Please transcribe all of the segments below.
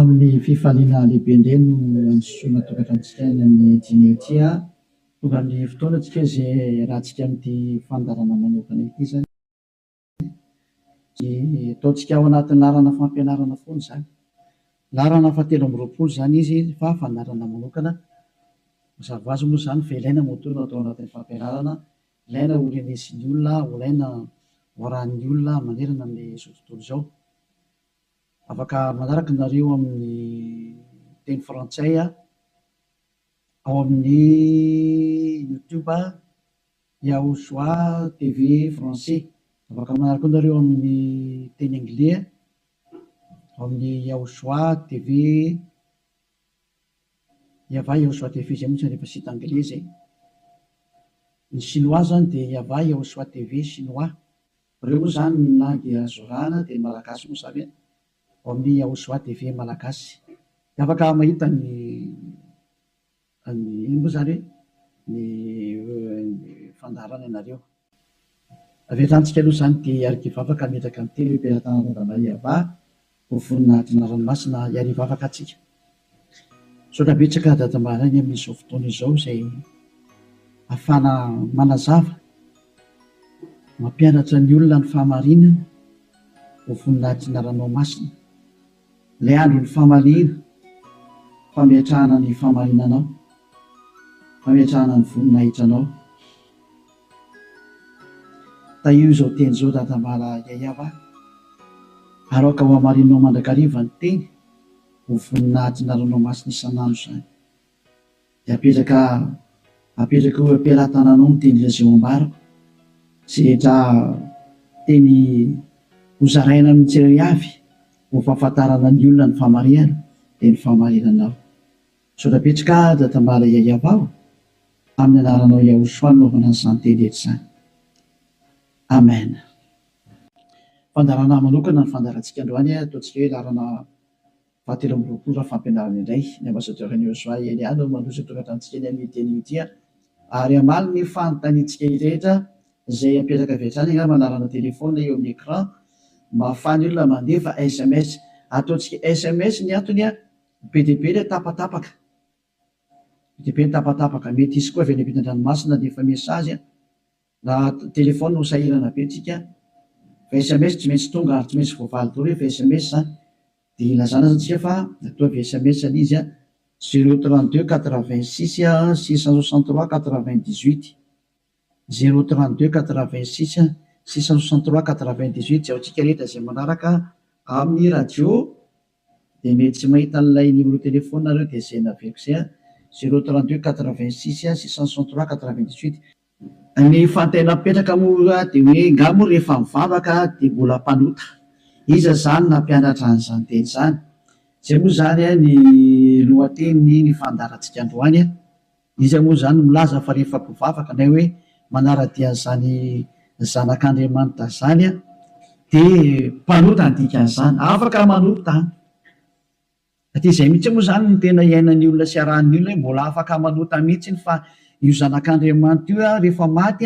amin'ny fifaliana lehibe indray no ansosoana tokatranotsika ny amin'ny jinetia tonga amin'ny fotoanatsika zay rahantsika amin'ity fandarana manokana ity zany ataontsika ao anatin'ny larana fampianarana foana zany, larana fahatelo amby roapolo zany izy fa fandarana manokana. Mazava ho azy moa zany fa ilaina motorina atao anatin'ny fampianarana, ilaina ho renesin'ny olona, ilaina ho arahan'ny olona manerana amin'izao tontolo izao. Afaka manaraka nareo amin'ny teny frantsay ao amin'ny YouTube Yahosoa TV français. Afaka manaraka nareo amin'ny teny anglais ao amin'ny Yahosoa TV Yava Yahosoa TV zay mihitsy rehefa sita anglais zay. Ny chinois zany dia Yava Yahosoa TV chinois. Reo moa zany ny langy azorana dia malagasy moa zany ao amin'ny Yahosoa TV malagasy. Dia afaka mahita ny moa zany ny fandarana ianareo. Avelantsika aloha zany dia arikiva afaka metraka amin'ny telo am-piaratanana Dadalahy Yava ho voninahitry ny ranomasina iariva afaka atsika. Saotra betsaka dadamalahy ny amin'izao fotoana izao izay ahafana manazava, mampianatra ny olona ny fahamarinana ho voninahitry ny ranomasina. Ilay andro ny fahamaliana, fametrahana ny fahamarinanao, fametrahana ny voninahitranao. Taio izao teny izao dadamalahy Yava, aroka ho hamarinanao mandrakariva ny teny ho voninahitry ny ranomasina isan'andro zany. Dia apetraka ho ampiaratananao ny teny lazao ambarako sy rehetra teny hozaraina amin'ny tsirairay avy ho fahafantarana ny olona ny fahamarinana dia ny fahamarinanao. Saotra betsaka dadamalahy Yava amin'ny anaranao Yahosoa naovana an'izany teny rehetra izany. Amen. Fandarana manokana ny fandarantsika androany ataontsika hoe larana fahatelo amby roapolo fampianarana indray. Ny ambassadeur-n'i Yahosoa Eliana no mandroso tokatranontsika ny amin'ny teny ity ary amaly ny fanontaniantsika rehetra izay apetraka avy hatrany angamba manarana telefona eo amin'ny écran mba ahafahany olona mandefa SMS. Ataontsika SMS ny antony be dia be ilay tapatapaka, be dia be ny tapatapaka. Mety isy koa avy any ampitan-dranomasina dia efa mesazy raha telefona no sahirana be tsika fa SMS tsy maintsy tonga ary tsy maintsy voavaly daholo rehefa SMS zany. Dia ilazana antsika fa atao avy SMS ny izy 032 86 663 98 032 86 663 98 zay antsika rehetra izay manaraka amin'ny radio. Dia mety tsy mahita an'ilay numéro telefona nareo dia izay naveriko izay 032 86 663 98. Ny fantena mipetraka moa dia hoe ngamo rehefa mivavaka dia mbola mpanota, iza zany nampianatra an'izany teny izany. Izay moa zany ny lohateny ny fandarantsika androany. Izy moa zany milaza fa rehefa mpivavaka na hoe manaradia an'izany zanak'Andriamanitra zany dia mpanota ny dikan'izany, afaka manota. Satria izay mihitsy moa zany ny tena iainan'ny olona sy arahan'ny olona, mbola afaka manota mihitsy fa io zanak'Andriamanitra io rehefa maty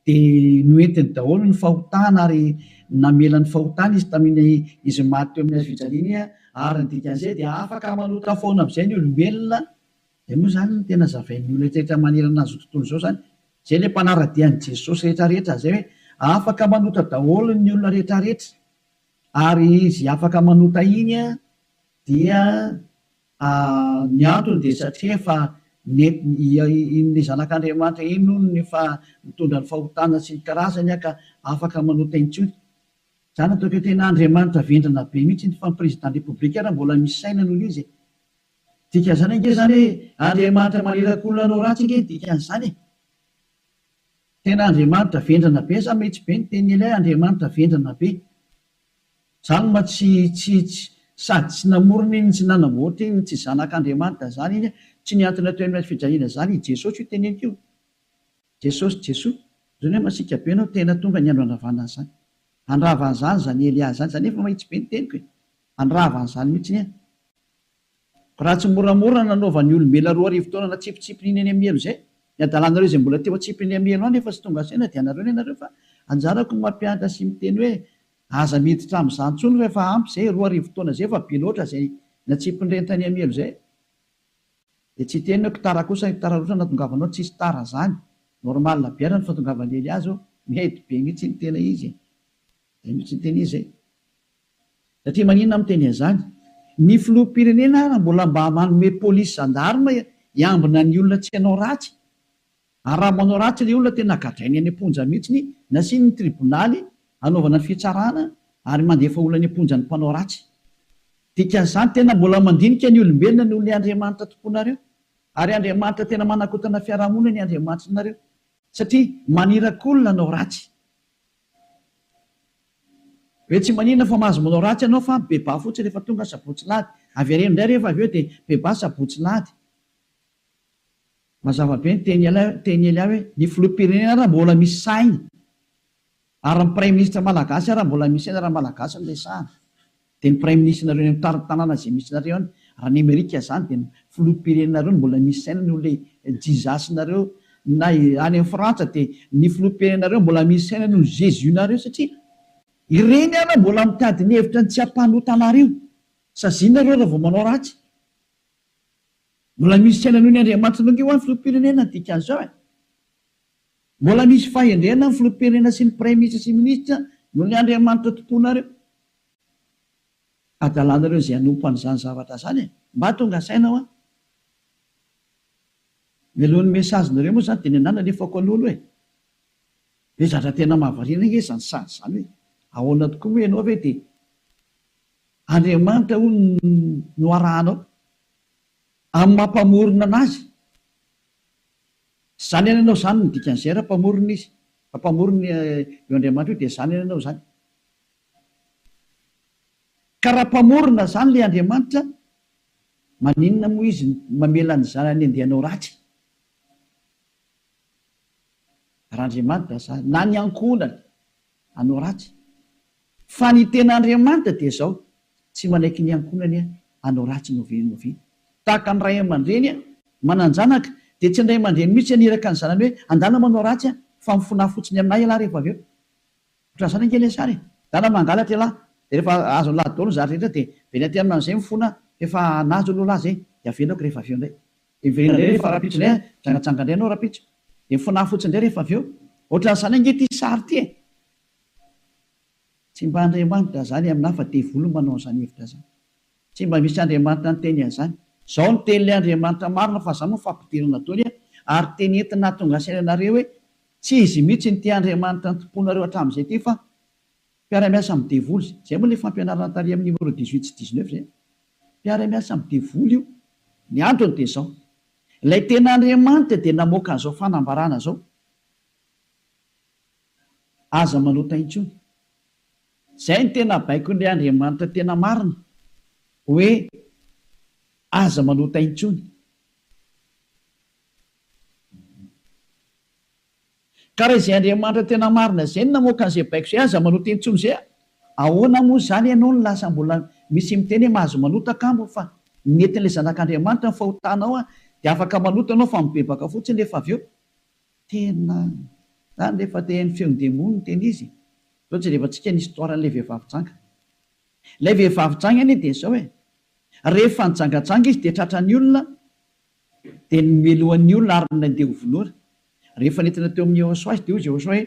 dia noentiny daholo ny fahotana ary namela ny fahotana izy tamin'ny izy maty teo amin'ny hazofijaliana ary ny dikan'izay dia afaka manota foana amin'izay ny olombelona. Izay moa zany ny tena zavain'ny olona rehetra manerana azy tontolo izao zany, izay ilay mpanaradian'i Jesosy rehetra rehetra zay hoe afaka manota daholo ny olona rehetra rehetra ary izy afaka manota iny dia ny antony dia satria efa ny zanak'Andriamanitra iny no ny mitondra ny fahotana sy ny karazany ka afaka manota intsony. Zany ataoko tena Andriamanitra vendrana be mihitsy ny fampirezidan repoblika raha mbola misy saina noho izy. Dikan'izany ange zany hoe Andriamanitra maneran'olona anao ratsy ange dikan'izany. Tena Andriamanitra vendrana be, sa mihitsy be ny teny ilay Andriamanitra vendrana be. Zany ma tsy sady tsy namorona iny, tsy nanamboatra iny, tsy zanak'Andriamanitra zany iny, tsy niantona teo amin'ny fijaliana zany. Jesosy io teneniko io, Jesosy Jesoa zany hoe masika be anao tena tonga ny andro andravana zany, andravan'izany zany Elias zany, zany efa mahitsy be ny teniko andravan'izany mihitsy ny raha tsy moramora nanaovan'ny olombelona roa arivo taona na tsipitsipinyny eny amielo zay. Ny adalanareo izay mbola teo atsipiny amielo any efa tsy tonga saina dia anareo ianareo fa anjarako mampianatra sy miteny hoe aza miditra amin'izany intsony rehefa ampy zay 2 arivo taona zay fa be loatra zay na tsy mpindrentany amelo zay dia tsy teny hoe tara kosa tara roatra natongavanao tsisy tara zany normal biara ny fatongavany ely azy mety be mihitsy ny tena izy mihitsy ny tena izy zay satria maninona miteny an'izany ny filoham-pirenena raha mbola mba manome polisy zandarma hiambina ny olona tsy hanao ratsy ary raha manao ratsy ilay olona tena gadrainy any am-ponja mihitsiny nasiny ny tribonaly hanaovana ny fitsarana ary mandefa olona any am-ponja ny mpanao ratsy dikan'izany tena mbola mandinika ny olombelona noho ny Andriamanitra tomponareo ary Andriamanitra tena manakotana fiarahamonina ny Andriamanitra nareo satria manirakolona anao ratsy hoe tsy maninona fa mahazo manao ratsy ianao fa beba fotsiny rehefa tonga sabotsy lahady avy areno indray rehefa avy eo dia beba sabotsy lahady mazava be ny teny ely hoe ny filoham-pirenena raha mbola misy saina ary ny prime ministre malagasy raha mbola misy saina raha malagasy no resahana dia ny prime ministre nareo ny tanàna izay misy nareo any raha ny Amerika zany dia ny filoham-pirenenareo no mbola misy saina noho ilay jizasinareo na any amin'ny Frantsa dia ny filoham-pirenenareo mbola misy saina noho Jésus nareo satria ireny ana mbola mitady ny hevitra ny tsy hampanotanareo sazinareo raha vao manao ratsy mbola misy saina noho ny Andriamanitra nonge ho any filoham-pirenena dikan'izao mbola misy fahendrena ny filoham-pirenena sy ny prime ministre sy ministra noho ny Andriamanitra tomponareo adalanareo izay hanompo an'izany zavatra zany mba tonga sainao mialohan'ny mesazinareo moa zany dia ny anana lefako an'olo hoe zatra tena mahavariana nge zany sady zany hoe ahoana tokoa hoe ianao ve dia Andriamanitra ho no arahanao amin'ny mampamorona anazy zany iananao zany ny dikan'izay raha mpamorona izy mpamorona eo Andriamanitra io dia zany iananao zany ka raha mpamorona zany ilay Andriamanitra maninona moa izy mamela ny zanany andehanao ratsy raha Andriamanitra zany na ny ankonany anao ratsy fa ny tena Andriamanitra dia zao tsy manaiky ny ankonany anao ratsy novi tahaka ny ray aman-dreny mananjanaka dia tsy ndray aman-dreny mihitsy aniraka ny zanany hoe andana manao ratsy fa mifona fotsiny aminay ialahy rehefa avy eo ohatran' izany angely sary dana mangalatra ialahy dia rehefa azo ny lahy daholo ny zatra rehetra dia very aty amin'izay mifona efa nazo aloha lahy zay dia avelako rehefa avy eo indray dia miverina indray rehefa rapitso indray jangatsanga indray anao rapitso dia mifona fotsiny indray rehefa avy eo ohatran'izany ange ty sary ty tsy mba Andriamanitra zany amina fa devolo manao zany hevitra zany tsy mba misy Andriamanitra ny teny an'izany zao ny tenylay Andriamanitra marina fa zany moa fampidirana taony ary teny entina tonga sainanareo hoe tsy izy mihitsy ny ty Andriamanitra ny tomponareo hatramin'izay ty fa mpiara-miasa amin'ny devoly zay moa ilay fampianarana tary amin'ny numéro 18 sy 19 zay mpiara-miasa amin'ny devoly io ny androny dia zao ilay tena Andriamanitra dia namoaka an'izao fanambarana zao aza manota intsony zay ny tena baiko n'ilay Andriamanitra tena marina hoe aza manota intsony ka raha izay Andriamanitra tena marina zay ny namoaka an'izay baiko zay aza manota intsony zay ahoana moa zany ianao ny lasa mbola misy miteny hoe mahazo manota kambo fa nentin'ilay zanak'Andriamanitra ny fahotanao dia afaka manota anao fa mibebaka fotsiny rehefa avy eo tena zany rehefa tehany feon'ny demony ny teny izy ohatsy rehefa tsika ny histoiran'ilay vehivavy janga ilay vehivavy janga any dia zao rehefa nijangatsanga izy dia tratra ny olona dia nomelohan'ny olona ary nandeha hovolora rehefa nentina teo amin'ny Jehosoa dia hoy Jehosoa hoe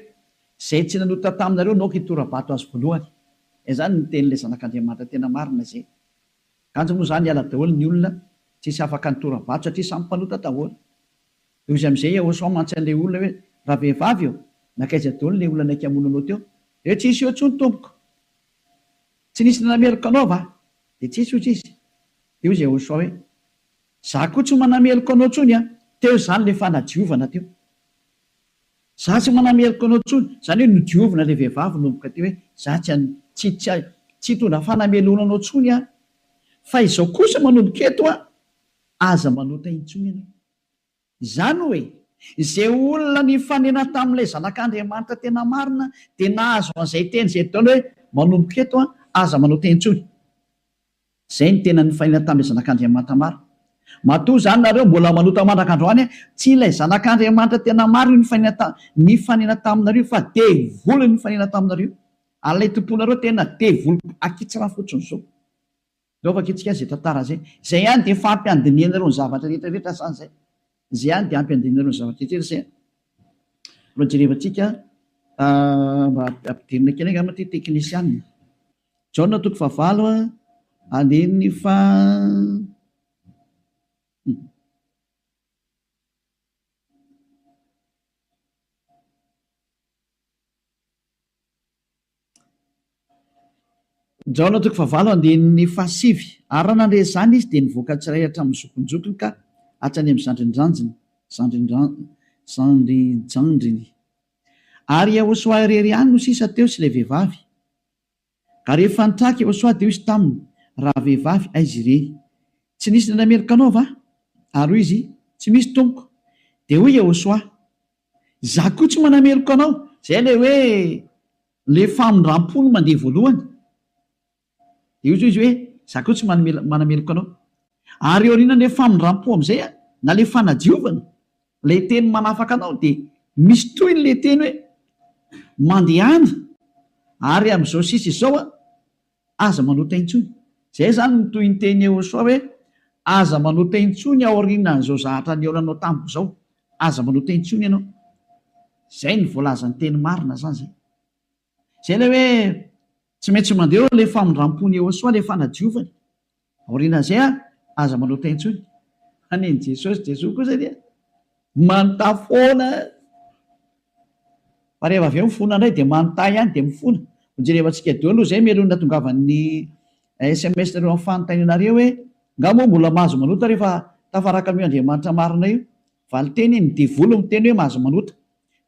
zay tsy nanota taminareo naoka hitorabato azy voalohany zany ny tenyilay zanak'Andriamanitra tena marina zay kanjo moa zany hiala daholo ny olona tsisy afaka nitorabato satria samy mpanota daholo dia izy amin'izay Jehosoa mantsy an'ilay olona hoe raha vehivavy eo nakaiza daholo ilay olona naiky hamonanao teo dia hoe tsisy eo tsony tompoko tsy nisy nanameloko anao va dia tsisy io tsisy dia hoy Jehosoa hoe za koa tsy manameloko anao tsony teo zany le fanadiovana teo za tsy manameloko anao tsony zany hoe nodiovina ilay vehivavy nomboka teo hoe za tsy hitondra fanamelona anao tsony fa izao kosa manomboka eto aza manota intsony ianao izany hoe izay olona ny fanena tamin'ilay zanak'Andriamanitra tena marina dia nahazo an'izay teny izay taona hoe manomboka eto aza manota intsony zay ny tena ny fanena tamin'ilay zanak'Andriamanitra marina matoa zany nareo mbola manota mandrak'androany tsy ilay zanak'Andriamanitra tena marina ny fanena taminareo fa devoly ny fanena taminareo alay tomponareo tena devoly akitsira fotsiny zao Laovaka itsika zay tantara zay. Zay ihany dia fampiandiniana ireo ny zavatra rehetrarehetra san'izay. Zay ihany dia ampiandiniana ireo ny zavatra rehetrarehetra zay. Raha jerevantsika mba ampidirina kely angamba ty teknisianina. Jaona 9 andininy fa Jaona 9 andininy fa 7 ary raha nandre zany izy dia nivoaka tsiray hatramin'ny zokonjokony ka hatrany amin'ny zandrinjandriny ary Yahosoa irery ihany no sisa teo sy ilay vehivavy ka rehefa nitraka Yahosoa dia izy taminy raha vehivavy aizy ireny tsy nisy nanamerika anao va ary hoy izy tsy misy tompoko dia hoy Yahosoa za koa tsy manameriko anao zay le hoe le famindram-pony mandeha voalohany dia izy hoe za koa tsy manameriko anao ary eo rinany le famindram-po amin'izay na le fanadiovana le teny manafaka anao dia misy toyny le teny hoe mandehana ary amin'izao sisa izao aza manota intsony zay zany notoy ny teny Yahosoa hoe aza manota intsony aorinan'izao zahatra ny eolanao tamiko zao aza manota intsony ianao zay ny voalazany teny marina zany zay le hoe tsy maintsy mandeha le famindram-pony Yahosoa le fanadiovany aorinan'izay aza manota intsony aneny Jesosy kosa dia manontà foana fa rehefa avy eo mifona indray dia manontà ihany dia mifona jerevantsika deo aloha zay melony natongavan'ny SMS nareo amin'ny fanontanianareo hoe nga moa mbola mahazo manota rehefa tafaraka amin'io Andriamanitra marina io fa ny teny ny devolo miteny hoe mahazo manota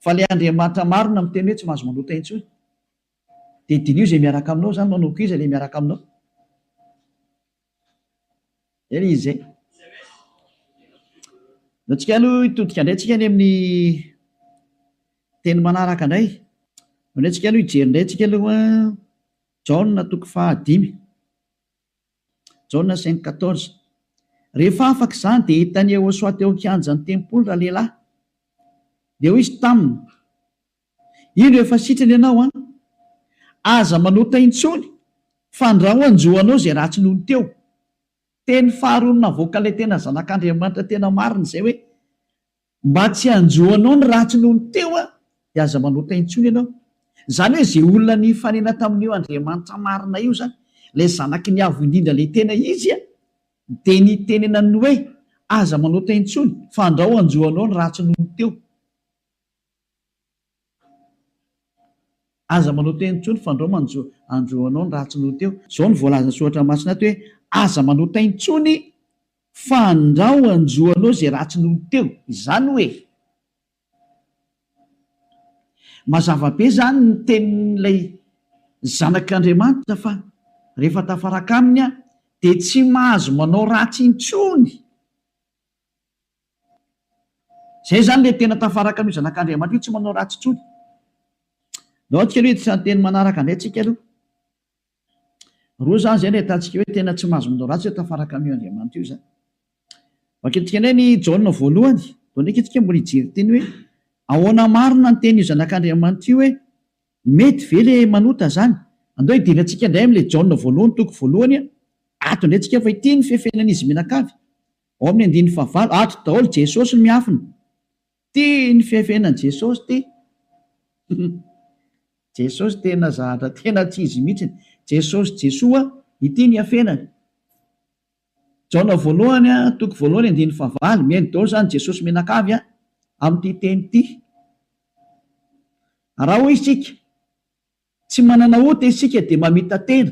fa le Andriamanitra marina miteny hoe tsy mahazo manota intsony dia dinio zay miaraka aminao zany manao koiza le miaraka aminao eny izy zay antsika aloha hitodika indray tsika any amin'ny teny manaraka indray indray tsika aloha hijery indray tsika aloha Jaona 5 Jaona 5:14 rehefa afaka izany dia hitany Yahosoa teo an-kianjan'ny tempoly raha lehilahy dia hoy izy taminy ino efa sitrany ianao aza manota intsony fa andraho anjoanao zay ratsy nohony teo teny faharoa navoaka ilay tena zanak'Andriamanitra tena marina izay hoe mba tsy anjoanao ny ratsy nohony teo dia aza manota intsony ianao zany hoe zay olona ny fanena tamin'io Andriamanitra marina io zany lay zanaky ny avo indrindra le tena izy dia ny tenenany hoe aza manota intsony fa andraho anjoanao ny ratsy nohony teo aza manota intsony fa andraho anjoanao ny ratsy nohony teo zao ny voalazany soratra masina ato hoe aza manota intsony fa andraho anjoanao zay ratsy nohony teo izany hoe mazava be zany ny tenin'ilay zanak'Andriamanitra fa rehefa tafaraka aminy dia tsy mahazo manao ratsy intsony zay zany le tena tafaraka amin'io zanak'Andriamanitra io tsy manao ratsy intsony nao tsika aloha itsan'ny teny manaraka indray tsika aloha roa zany zay ny ahitantsika hoe tena tsy mahazo manao ratsy hoe tafaraka amin'io Andriamanitra io zany vakentsika indray ny Jaona 1 dao ndraiky itsika mbola hijery teny hoe ahoana marina ny teny io zanak'Andriamanitra io hoe mety ve le manota zany andao hidirantsika indray amin'ilay Jaona 1:1 ato indray tsika fa ity ny fefenan'izy menakavy ao amin'ny 9 ato daholo Jesosy ny miafina ty ny fefenan Jesosy ty Jesosy tena zahatra tena tsy izy mihitsiny Jesosy Jesoa ity ny afenany Jaona 1:1 meny daholo zany Jesosy menakavy amin'ity teny ity raha hoy isika tsy manana ota isika dia mamita tena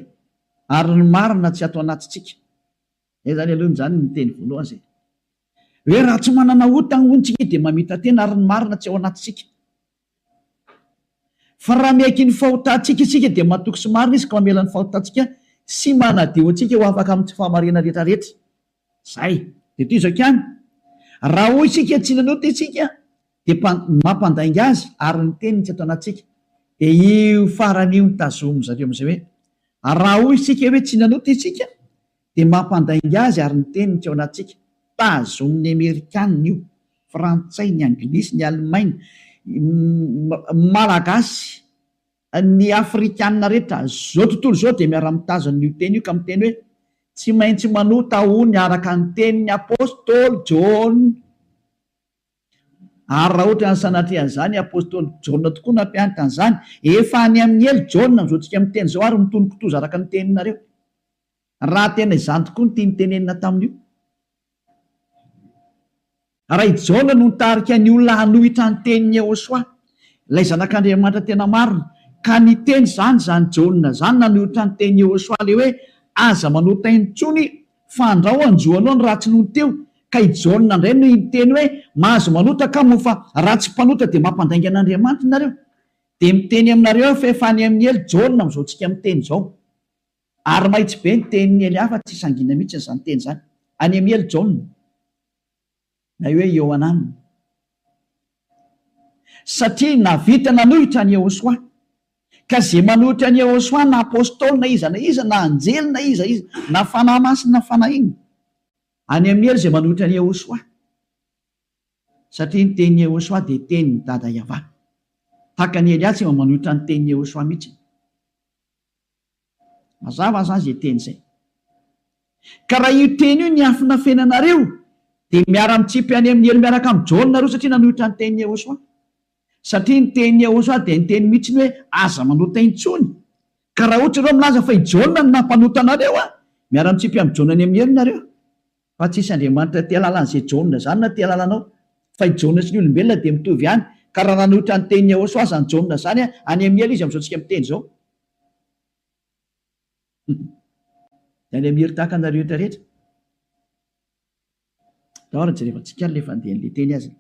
ary ny marina tsy atao anatintsika zay zany aloha zany ny teny voalohany zay hoe raha tsy manana ota ny ontsika dia mamita tena ary ny marina tsy ao anatintsika fa raha miaiky ny fahotantsika isika dia matoky sy marina izy ka mamela ny fahotantsika sy manadio antsika ho afaka amin'ny tsy fahamarina rehetrarehetra zay dia toy izao kany raha hoy isika tsy nanota isika dia mampandainga azy ary ny teniny tsy atao anatsika dia io faran'io nitazomo zareo amin'izay hoe raha hoy isika hoe tsy nanota isika dia mampandainga azy ary ny teniny tsy ao anatsika tazomin'ny Amerikanina io frantsay ny anglisy ny alemaina malagasy ny afrikanina rehetra zao tontolo zao dia miara-mitazana io teny io ka miteny hoe tsy maintsy manota hony araka ny tenin'ny apôstôly John. Ary raha ohatra ny sanatrehan'izany apôstôly John tokoa nampianatra an'izany, efa any amin'ny elo John mizoatsika amin'ny teny zao ary mitonokitoza araka ny teninareo. Raha tena izany tokoa ny tia nitenenina tamin'io. Raha i John no nitarika ny olona hanohitra ny tenin'ny Yehosoa, ilay zanak'Andriamanitra tena marina, ka ny teny zany John zany nanohitra ny tenin'ny Yehosoa le hoe aza manota intsony fa andrao anjoanao ny ratsy noho teo. Ka i John indray no miteny hoe mahazo manota ka moa fa raha tsy mpanota dia mampandainga an'Andriamanitra nareo. Dia miteny aminareo fa efa any amin'ny elo John mizoatsika amin'ny teny zao. Ary mahitsy be ny tenin'ny ely hafa tsy sangina mihitsy izany teny zany. Any amin'ny elo John na hoe Ioanana. Satria navita nanohitra ny Yehosoa, ka zay manohitra ny Yehosoa na apôstôly na iza na anjely na iza na fanahy masina na fanahiny, any amin'ny elo zay manohitra ny Yehosoa. Satria ny tenin'ny Yehosoa dia tenin'ny dada Yahova. Tahaka ny Elias manohitra ny tenin'ny Yehosoa mihitsy. Mazava zany zay teny zay. Ka raha io teny io ny afina fenanareo dia miara-mitsipy any amin'ny elo miaraka amin'ny John nareo satria nanohitra ny tenin'ny Yehosoa. Satria ny tenin'ny Yehosoa dia ny teny mihitsy hoe aza manota intsony. Ka raha ohatra ireo milaza fa i John no nampanota anareo, miara-mitsipy amin'ny John any amin'ny elo nareo. Fa tsisy Andriamanitra tia lalan'izay John zany na tia lalanao. Fa i John sy ny olombelona dia mitovy ihany. Ka raha nanohitra ny tenin'ny Yehosoa zany John zany, any amin'ny elo izy amin'izao tsika miteny zao. Dia any amin'ny elo tahaka anareo rehetra. Dahora jerevantsika le fandehan'ilay teny azy.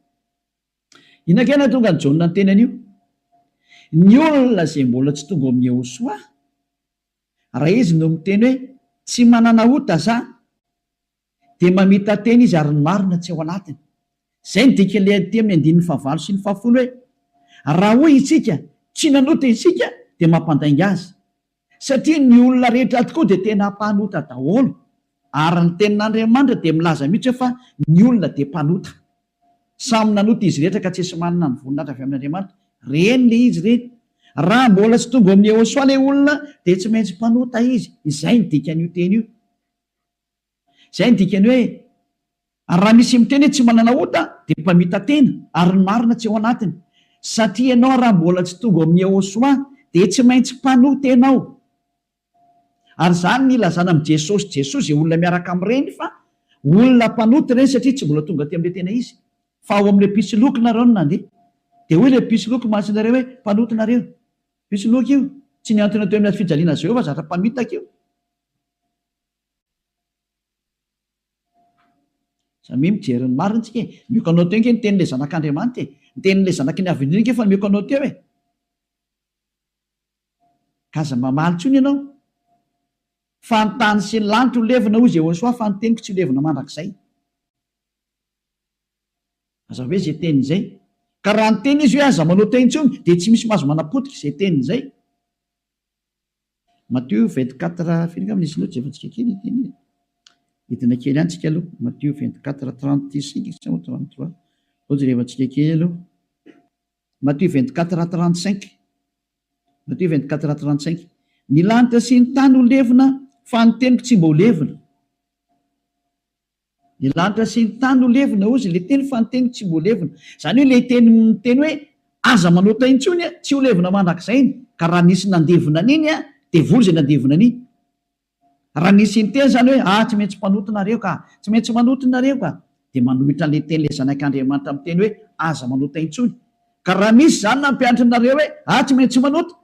Inona tonga ny John ny teny an'io? Ny olona izay mbola tsy tonga amin'ny Yehosoa, raha izy no miteny hoe tsy manana ota za, dia mamita teny izy ary ny marina tsy ao anatiny. Izay ny dikan'ilay aty amin'ny 9:9 sy 10 hoe raha hoy isika tsy nanota isika dia mampandainga azy. Satria ny olona rehetra tokoa dia tena mpanota daholo. Ary ny tenin'Andriamanitra dia milaza mihitsy fa ny olona dia mpanota. Samy nanota izy rehetra ka tsy esy manana ny voninahitra avy amin'Andriamanitra. Reny le izy reny. Raha mbola tsy tonga amin'ny Yehosoa ilay olona dia tsy maintsy mpanota izy. Izay ny dikan'io teny io. Izay ny dikany hoe raha misy miteny hoe tsy manana ota dia mpamita tena ary ny marina tsy ao anatiny. Satria ianao raha mbola tsy tonga amin'ny Yehosoa dia tsy maintsy mpanota ianao. Ary zany ny ilazana amin'ny Jesosy dia olona miaraka amin'ireny fa olona mpanota ireny satria tsy mbola tonga aty amin'ilay tena izy. Fa ao amin'ilay pisoloky nareo no nandeha. Dia hoy ilay pisoloky mahatsinareo hoe mpanota nareo. Pisoloky io tsy niantona teo amin'ny fijaliana Jehovah zatra mpamitaka io. Samy mijery ny marina tsika. Mioka anao teo ny tenin'ilay zanak'Andriamanitra. Ny tenin'ilay zanaky ny avindrina fa mioka anao teo e. Kaza mamaly tsony ianao. Fa ny tany sy ny lanitra ho levina hozy Yehosoa fa ny teniko tsy ho levina mandrakizay. Aza hoe izay teny izay. Ka raha ny teny izy hoe aza manota intsony dia tsy misy mahazo manapotika izay teny izay. Matthieu 24 firinga amin'izy loatra jevantsika kely teny. Hitina kely any tsika aloha. Matthieu 24:35 sa 33. Jerevantsika kely aloha. Matthieu 24:35. Matthieu 24:35. Ny lanitra sy ny tany ho levina fa ny teniko tsy mba ho levina. Ny lanitra sy ny tany ho levina hozy ilay teny fa ny teniko tsy mba ho levina. Izany hoe ilay teny hoe aza manota intsony tsy ho levina mandrakizay. Ka raha nisy nandevina an'iny dia vory izay nandevina an'iny. Raha nisy ny teny zany hoe tsy maintsy mpanota nareo ka, tsy maintsy manota nareo ka, dia manohitra an'ilay teny ilay zanak'Andriamanitra amin'ny teny hoe aza manota intsony. Ka raha misy zany nampianatra nareo hoe tsy maintsy manota,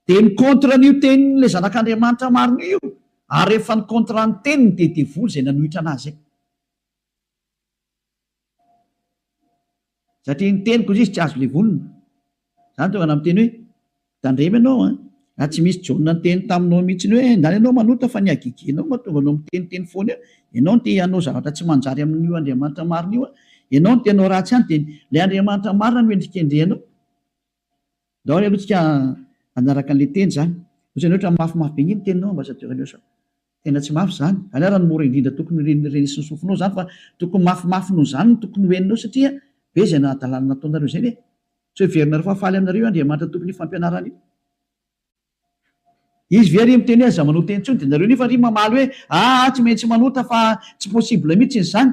dia ny kontra n'io tenin'ilay zanak'Andriamanitra marina io. Ary rehefa ny kontra ny teniny dia devoly izay nanohitra anazy. Satria ny teniko izy tsy azo levolina. Zany tonga namiteny hoe tandremy ianao tsy misy John ny teny taminao mihitsy hoe ndany ianao manota fa ny agiginao mahatonga anao miteniteny foana eo. Ianao no te hanao zavatra tsy manjary amin'io Andriamanitra marina io. Ianao no te hanao ratsy ihany dia ilay Andriamanitra marina no endrikendrehanao. Daholo aloha tsika anaraka an'ilay teny zany. Ohatrany ohatra mafimafy be iny teninao ambassadeur. Tena tsy mafy zany. Any raha ny mora indrindra tokony renisy ny sofinao zany fa tokony mafimafy noho zany no tokony hoeninao satria be izay nahadalana nataonareo izay ve. Tsy hoe heverinareo fa faly aminareo Andriamanitra tokony fampianarana io. izy very miteny hoe aza manota intsony de nareo nefa ry mamaly hoe tsy maintsy manota fa tsy possible mihitsy izy zany.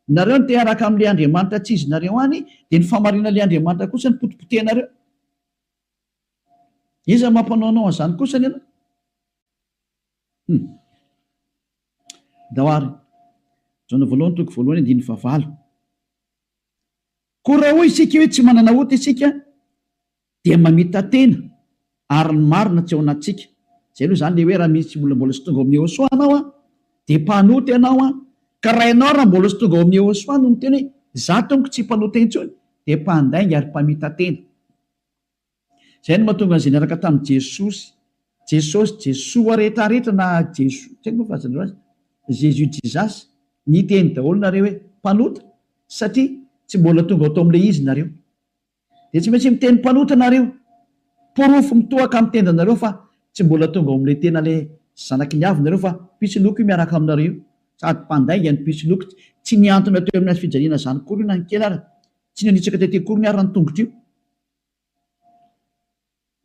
Nareo ny te araka amin'le Andriamanitra tsy izy nareo any de ny famarina le Andriamanitra kosa ny potipotenareo. Iza mampanaonao an'izany kosa ny ianao? Daoary Jaona voalohany toko voalohany 9:9. Koa raha hoy isika hoe tsy manana ota isika dia mamita tena ary ny marina tsy ao anatsika. Zay aloha zany le hoe raha misy mbola sy tonga amin'ny Ôsoa anao de mpanota ianao ka raha ianao raha mbola sy tonga ao amin'ny Ôsoa no miteny hoe za tonga tsy mpanota intsony de mpandainga ary mpamita tena. Zay no mahatonga an'izay niaraka tamin'i Jesoa rehetrarehetra na Jesoa tsy haiko fazan'ireo azy Jesus ny teny daholo nareo hoe mpanota satria tsy mbola tonga atao amin'ilay izy nareo de tsy maintsy miteny mpanota nareo, porofo mitohaka amin'ny tendanareo fa tsy mbola tonga ao amin'ilay tena le zanaky ny avy nareo fa pisiloko miaraka aminareo sady mpandainga ny pisiloko tsy niantona teo amin'ny fijaliana zany kory na ny kely ary tsy nanitsaka tety kory ny ary ny tongotro io.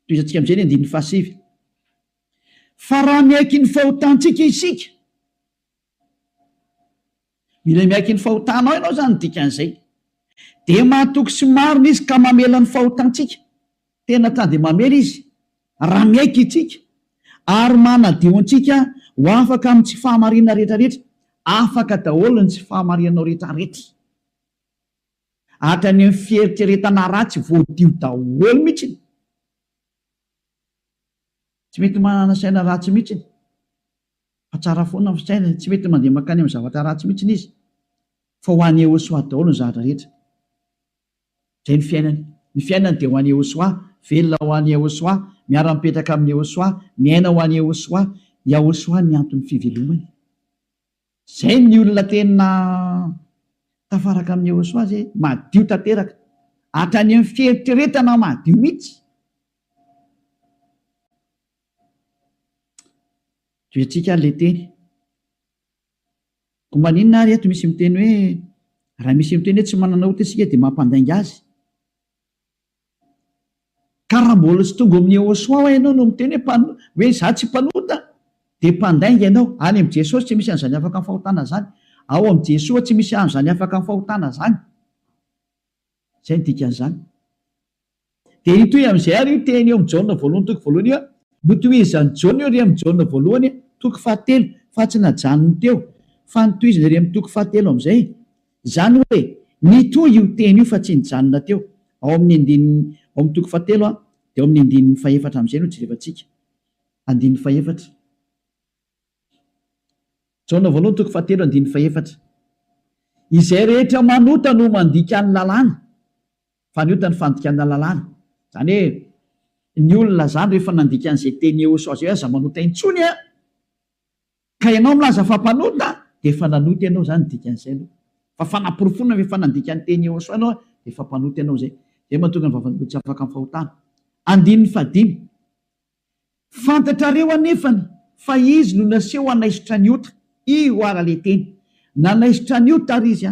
Toizantsika amin'izay ny 9:7. Fa raha miaiky ny fahotantsika isika, mila miaiky ny fahotanao ianao zany dikan'izay de mahatoky sy marina izy ka mamela ny fahotantsika, tena ta de mamela izy raha miaiky itsika ary manadio antsika ho afaka amin'ny tsy fahamarinana rehetrarehetra, afaka daholo ny tsy fahamarinanao rehetrarehetra hatrany amin'ny fieritreretana ratsy voadio daholo mihitsy. Tsy mety manana saina ratsy mihitsy fa tsara foana ny saina, tsy mety mandeha makany amin'ny zavatra ratsy mihitsy izy fa ho an'ny Ôsoa daholo ny zavatra rehetra. Zay ny fiainany dia ho an'ny Ôsoa, velona ho an'ny Ôsoa, miara-mipetraka amin'ny Ôsoa, miaina ho an'ny Ôsoa, Ôsoa ny antony fivelomany. Zay ny olona tena tafaraka amin'ny Ôsoa zay madio tanteraka hatrany amin'ny fieritreretana madio mihitsy. Toetsika le teny ko maninona ary eto misy miteny hoe raha misy miteny hoe tsy manana ota isika dia mampandainga azy. Ka raha mbola sy tonga amin'ny Ôsoa ianao no miteny hoe za tsy mpanota dia mpandainga ianao. Any amin'ny Jesosy tsy misy an'izany afaka amin'ny fahotana zany, ao amin'ny Jesoa tsy misy an'izany afaka amin'ny fahotana zany. Zay ny dikan'izany. Dia itoy amin'izay ary io teny eo amin'ny Jaona voalohany toko voalohany io notohizany Jaona io ry amin'ny Jaona voalohany toko 7 fa tsy najanony teo fa nitohizany ry amin'ny toko 7 amin'izay zany hoe nitoy io teny io fa tsy nijanona teo ao amin'ny toko 7 dia ao amin'ny 9:4 amin'izay no jerevantsika 9:4. Jaona voalohany toko 7 9:4. Izay rehetra manota no mandika ny lalàna fa ny ota ny fandikana lalàna. Zany hoe ny olona zany rehefa nandika an'izay teny Ôsoa zay aza manota intsony ka ianao milaza fa mpanota dia efa nanota ianao zany dikan'izay fa fanaporofona efa nandika ny teny Ôsoa ianao dia efa mpanota ianao zay. Zay mahatonga ny vavan'ny tsy afaka amin'ny fahotana. 9:5. Fantatrareo anefany fa izy no naseho hanaisitra ny ota, io ara le teny nanaisitra ny ota ary izy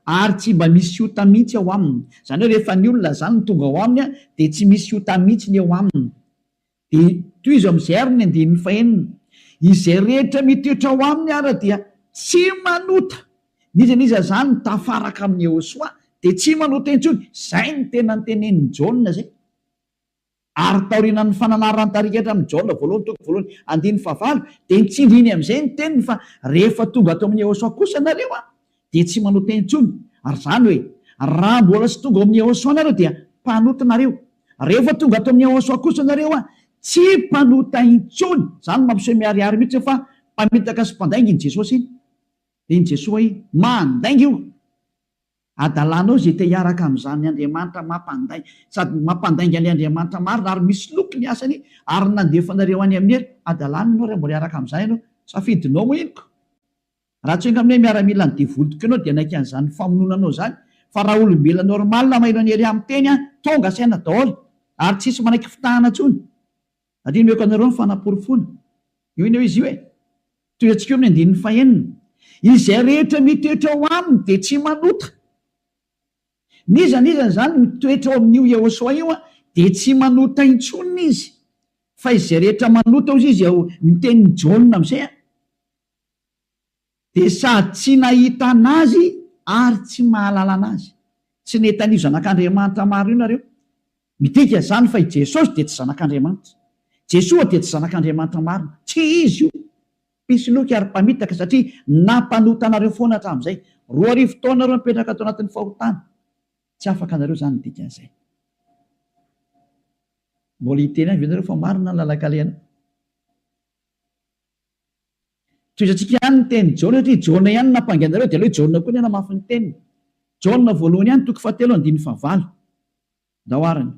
ary tsy mba misy ota mihitsy ao aminy. Zany hoe rehefa ny olona zany no tonga ao aminy dia tsy misy ota mihitsy ny ao aminy. Dia toy izy amin'izay ary ny 9:9. Izay rehetra mitoetra ao aminy ara dia tsy manota. Niza zany tafaraka amin'ny Ôsoa dia tsy manota intsony. Zay ny tena ny tenenin'ny Jaona zay. Ary taorian'ny fananarany tarikatra amin'ny Jaona voalohany toko voalohany 9:9 dia nitsindriny amin'izay ny teniny fa rehefa tonga ato amin'ny Ôsoa kosa nareo dia tsy manota intsony. Ary zany hoe raha mbola sy tonga amin'ny Ôsoa nareo dia mpanota nareo. Rehefa tonga ato amin'ny Ôsoa kosa nareo tsy mpanota intsony. Zany mampiseho miariary mihitsy fa mpamitaka sy mpandainga iny Jesosy iny. Dia iny Jesosy mandainga io. Adalanao zay te hiaraka amin'izany Andriamanitra mampandainga sady mampandainga ny Andriamanitra marina ary misy loko ny asany ary nandefanareo any amin'ny hery. Adalana ianao raha mbola hiaraka amin'izany ianao safidinao moa inoko. Raha tsy hoe amin'ny miaramila ny devoly tokoa ianao dia naika an'izany famononanao zany. Fa raha olombelona normal mahaino ny hery amin'ny teny tonga saina daholo ary tsisy manaiky fitahana intsony. Adino meko anareo ny fanaporofona. Io iny izy io toy antsika eo amin'ny 9:9. Izay rehetra mitoetra ao aminy dia tsy manota. Niza zany mitoetra ao amin'io Ôsoa io dia tsy manota intsony izy fa izay rehetra manota ozy izy ao nitenin'ny Jaona amizay dia sady tsy nahita anazy ary tsy mahalala anazy. Tsy netan'io zanak'Andriamanitra maro io nareo. Midika zany fa i Jesosy dia tsy zanak'Andriamanitra. Jesoa dia tsy zanak'Andriamanitra marina. Tsy izy io. Mpisoloky ary mpamitaka satria nampanota anareo foana hatramin'izay. 2 taona reo mipetraka atao anatin'ny fahotana. Tsy afaka anareo zany ny dikan'izay. Mbola hiteny avy ianareo fa marina ny lalakaleana. Toizantsika ihany ny teny Jaona satria Jaona ihany nampanganareo dia ileo Jaona koa ny namafy ny teniny. Jaona voalohany ihany 7:9 dahoarany.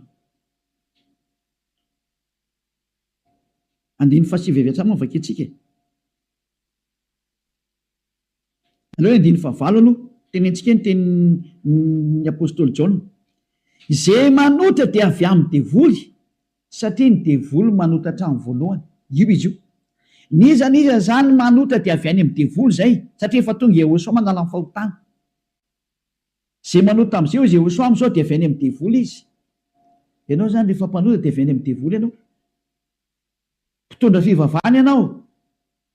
9:7 moa vakitsika. Aleo 9:9 aloha tenentsika ny tenin'ny apôstôly Jaona. Izay manota dia avy amin'ny devoly satria ny devoly manota hatramin'ny voalohany. Io izy io. Niza zany manota dia avy any amin'ny devoly zay satria efa tonga Jehosoa manala ny fahotana. Izay manota amin'izay Jehosoa amin'izao dia avy any amin'ny devoly izy. Ianao zany rehefa mpanota dia avy any amin'ny devoly ianao. Mpitondra fivavahana ianao.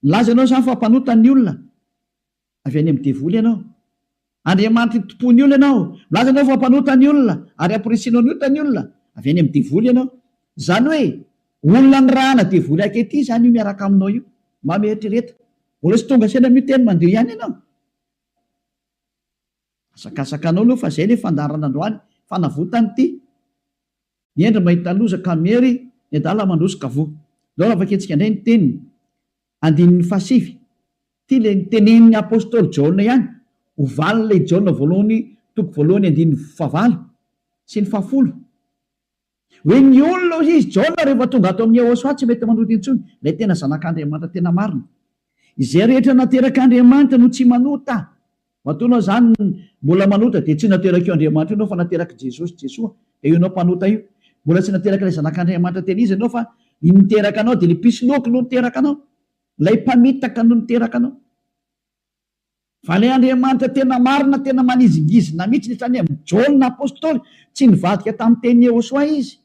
Milaza ianao zany fa mpanota ny olona. Avy any amin'ny devoly ianao. Andriamanitra tompony olona ianao. Milaza ianao fa mpanota ny olona ary ampirisinao ny ota ny olona. Avy any amin'ny devoly ianao. Zany hoe olona ny rahana devoly akety zany io miaraka aminao io. Mametrereta. Mbola tsy tonga sena miteny mandeha ihany ianao. Asakasakanao aloha fa zay le fandarana androany fanavotany ity. Niendra mahita loza kamery ny adala mandroso kavoa. Lao avaketsika indray ny teniny. 9:7. Ty le nitenen'ny apôstôly Jaona ihany. Ovalina le Jaona voalohany 9:9 sy ny 10. Hoe ny olona hoy izy Jaona rehefa tonga ato amin'ny Jehosoa tsy mety manota intsony. Ilay tena zanak'Andriamanitra tena marina. Izay rehetra naterak'Andriamanitra no tsy manota. Matonao zany mbola manota dia tsy nateraka io Andriamanitra ianao fa nateraka Jesosy Jesoa. Dia io anao mpanota io. Mbola tsy nateraka ilay zanak'Andriamanitra tena izy ianao fa niteraka anao dia ilay mpisoloky no niteraka anao. Ilay mpamitaka no niteraka anao. Fa ilay Andriamanitra tena marina tena manizingizina mihitsy netrany amin'ny Jaona apôstôly tsy nivadika tamin'ny teny Jehosoa izy.